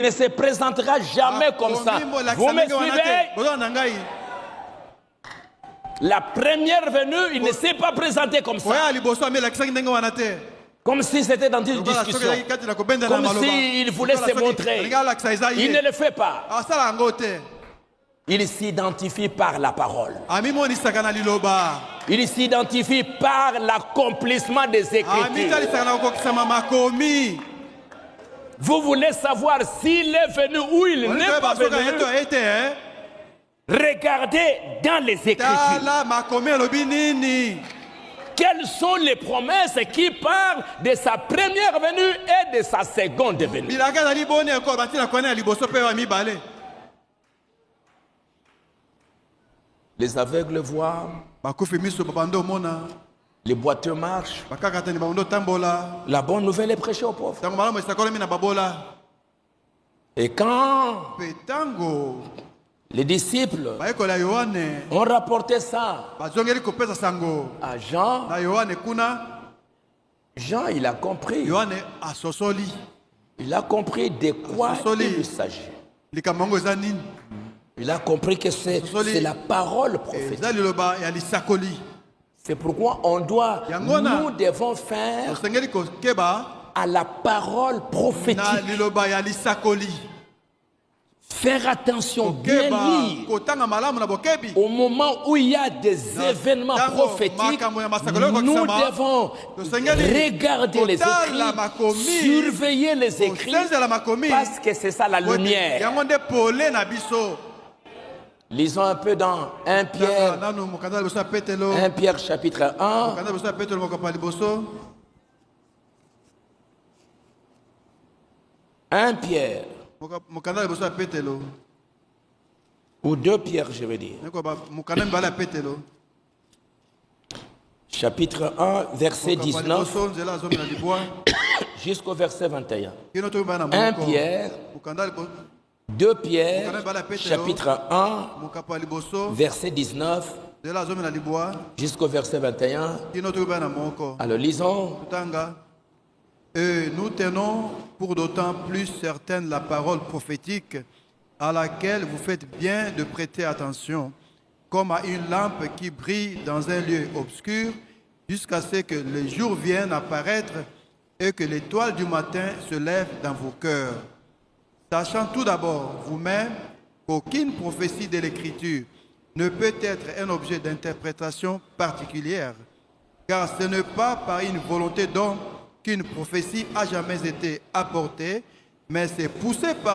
Il ne se présentera jamais comme ça. Vous me suivez? La première venue, il ne s'est pas présenté comme ça. Comme si c'était dans une discussion. Comme s'il voulait se montrer. Il ne le fait pas. Il s'identifie par la parole. Il s'identifie par l'accomplissement des Écritures. Vous voulez savoir s'il est venu ou il n'est pas venu? Regardez dans les Écritures. Quelles sont les promesses qui parlent de sa première venue et de sa seconde venue? Les aveugles voient, les boiteux marchent. La bonne nouvelle est prêchée aux pauvres. Et quand les disciples ont rapporté ça à Jean, Jean, il a compris. Il a compris de quoi il s'agit. Il a compris que c'est la parole prophétique. C'est pourquoi nous devons faire à la parole prophétique. Faire attention, bien lire. Au moment où il y a des événements prophétiques, nous devons regarder les écrits, surveiller les écrits, parce que c'est ça la lumière. Lisons un peu dans 1 Pierre, 1 Pierre chapitre 1. 1 Pierre. Ou 2 Pierre, je veux dire. Chapitre 1, verset 19 jusqu'au verset 21. 1 Pierre, 2 Pierre, chapitre 1, verset 19 jusqu'au verset 21. Alors lisons. Et nous tenons pour d'autant plus certaine la parole prophétique à laquelle vous faites bien de prêter attention, comme à une lampe qui brille dans un lieu obscur, jusqu'à ce que le jour vienne apparaître et que l'étoile du matin se lève dans vos cœurs. Sachant tout d'abord vous-même qu'aucune prophétie de l'Écriture ne peut être un objet d'interprétation particulière, car ce n'est pas par une volonté d'homme qu'une prophétie a jamais été apportée, mais c'est poussé par